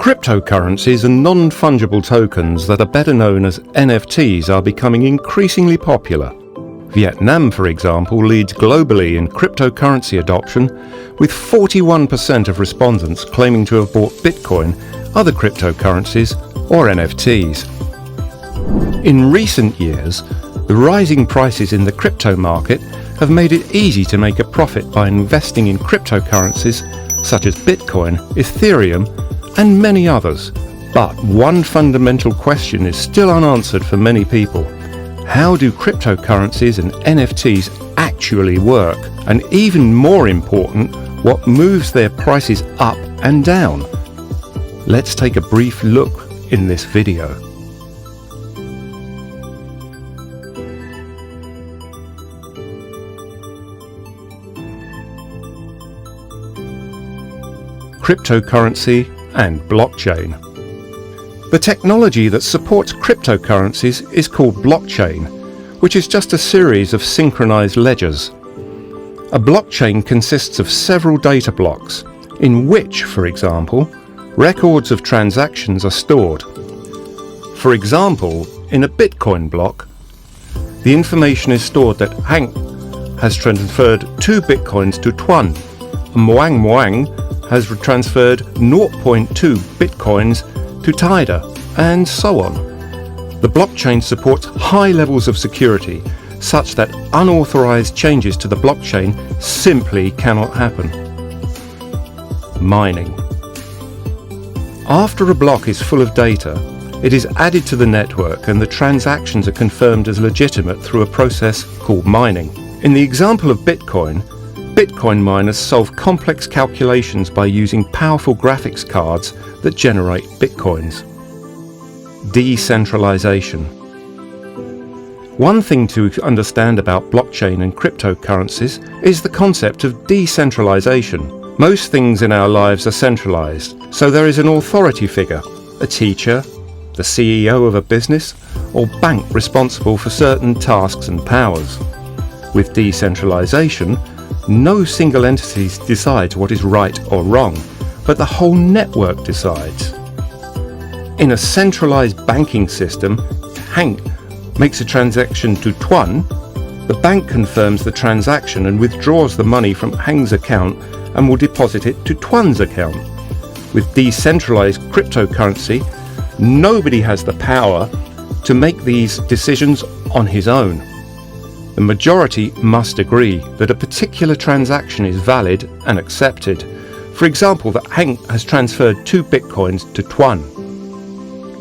Cryptocurrencies and non-fungible tokens that are better known as NFTs are becoming increasingly popular. Vietnam, for example, leads globally in cryptocurrency adoption, with 41% of respondents claiming to have bought Bitcoin, other cryptocurrencies, or NFTs. In recent years, the rising prices in the crypto market have made it easy to make a profit by investing in cryptocurrencies such as Bitcoin, Ethereum, and many others. But one fundamental question is still unanswered for many people. How do cryptocurrencies and NFTs actually work? And even more important, what moves their prices up and down? Let's take a brief look in this video. Cryptocurrency and blockchain. The technology that supports cryptocurrencies is called blockchain, which is just a series of synchronized ledgers. A blockchain consists of several data blocks, in which, for example, records of transactions are stored. For example, in a Bitcoin block, the information is stored that Hank has transferred 2 Bitcoins to Tuan, and Moang Moang has transferred 0.2 Bitcoins to Tida, and so on. The blockchain supports high levels of security, such that unauthorized changes to the blockchain simply cannot happen. Mining. After a block is full of data, it is added to the network and the transactions are confirmed as legitimate through a process called mining. In the example of Bitcoin miners solve complex calculations by using powerful graphics cards that generate Bitcoins. Decentralization. One thing to understand about blockchain and cryptocurrencies is the concept of decentralization. Most things in our lives are centralized, so there is an authority figure, a teacher, the CEO of a business, or bank responsible for certain tasks and powers. With decentralization, no single entity decides what is right or wrong, but the whole network decides. In a centralized banking system, Hank makes a transaction to Tuan, the bank confirms the transaction and withdraws the money from Hank's account and will deposit it to Tuan's account. With decentralized cryptocurrency, nobody has the power to make these decisions on his own. The majority must agree that a particular transaction is valid and accepted. For example, that Hank has transferred 2 Bitcoins to Tuan.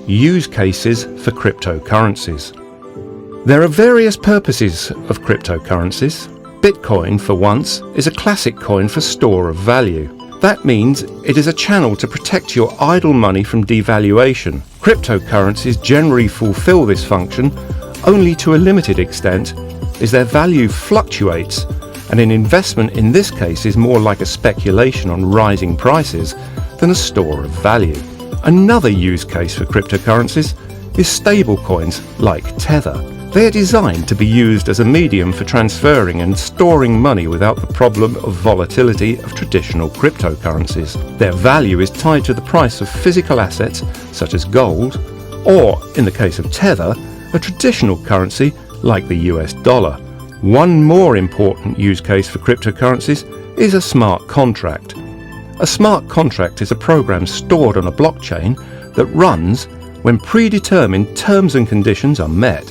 Use cases for cryptocurrencies. There are various purposes of cryptocurrencies. Bitcoin, for once, is a classic coin for store of value. That means it is a channel to protect your idle money from devaluation. Cryptocurrencies generally fulfill this function only to a limited extent, as their value fluctuates, and an investment in this case is more like a speculation on rising prices than a store of value. Another use case for cryptocurrencies is stablecoins like Tether. They are designed to be used as a medium for transferring and storing money without the problem of volatility of traditional cryptocurrencies. Their value is tied to the price of physical assets such as gold, or, in the case of Tether, a traditional currency like the US dollar. One more important use case for cryptocurrencies is a smart contract. A smart contract is a program stored on a blockchain that runs when predetermined terms and conditions are met.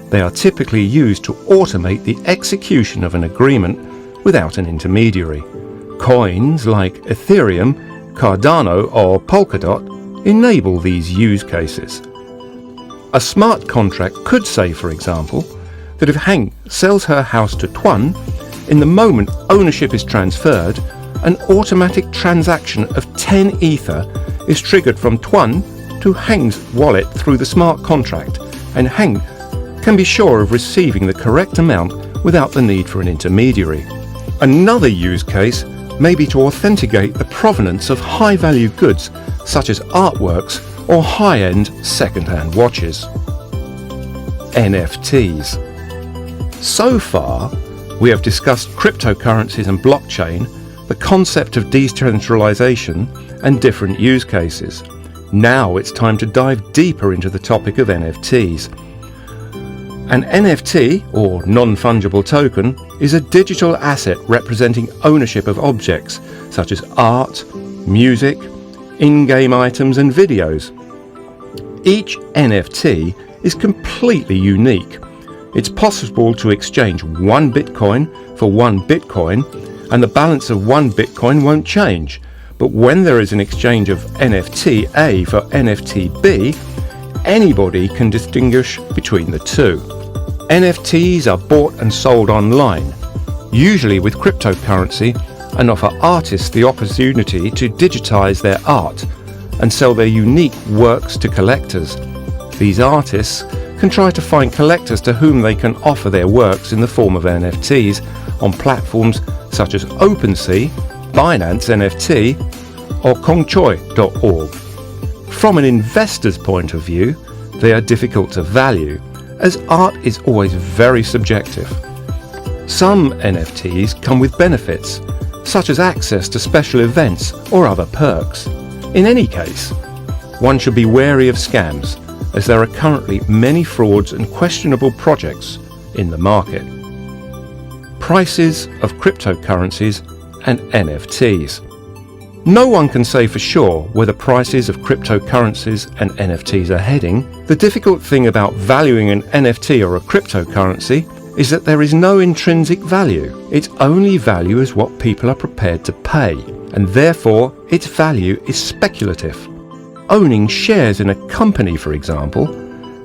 They are typically used to automate the execution of an agreement without an intermediary. Coins like Ethereum, Cardano, or Polkadot enable these use cases. A smart contract could say, for example, that if Hank sells her house to Tuan, in the moment ownership is transferred, an automatic transaction of 10 Ether is triggered from Tuan to Hank's wallet through the smart contract, and Hank can be sure of receiving the correct amount without the need for an intermediary. Another use case may be to authenticate the provenance of high-value goods such as artworks or high-end second-hand watches. NFTs. So far, we have discussed cryptocurrencies and blockchain, the concept of decentralization and different use cases. Now it's time to dive deeper into the topic of NFTs. An NFT, or non-fungible token, is a digital asset representing ownership of objects such as art, music, in-game items and videos. Each NFT is completely unique. It's possible to exchange one Bitcoin for one Bitcoin, and the balance of one Bitcoin won't change. But when there is an exchange of NFT A for NFT B, anybody can distinguish between the two. NFTs are bought and sold online, usually with cryptocurrency, and offer artists the opportunity to digitize their art and sell their unique works to collectors. These artists can try to find collectors to whom they can offer their works in the form of NFTs on platforms such as OpenSea, Binance NFT, or Kongchoi.org. From an investor's point of view, they are difficult to value, as art is always very subjective. Some NFTs come with benefits, such as access to special events or other perks. In any case, one should be wary of scams, as there are currently many frauds and questionable projects in the market. Prices of cryptocurrencies and NFTs. No one can say for sure where the prices of cryptocurrencies and NFTs are heading. The difficult thing about valuing an NFT or a cryptocurrency is that there is no intrinsic value. Its only value is what people are prepared to pay, and therefore its value is speculative. Owning shares in a company, for example,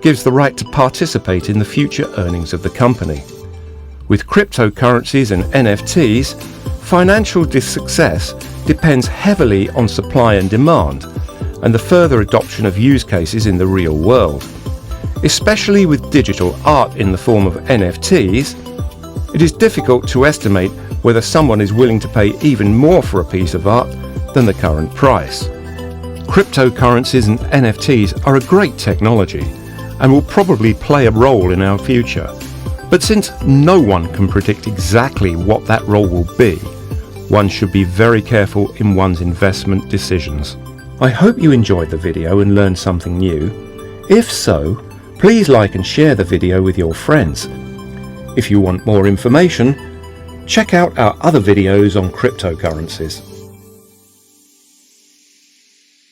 gives the right to participate in the future earnings of the company. With cryptocurrencies and NFTs, financial success depends heavily on supply and demand, and the further adoption of use cases in the real world. Especially with digital art in the form of NFTs, it is difficult to estimate whether someone is willing to pay even more for a piece of art than the current price. Cryptocurrencies and NFTs are a great technology and will probably play a role in our future. But since no one can predict exactly what that role will be, one should be very careful in one's investment decisions. I hope you enjoyed the video and learned something new. If so, please like and share the video with your friends. If you want more information, check out our other videos on cryptocurrencies.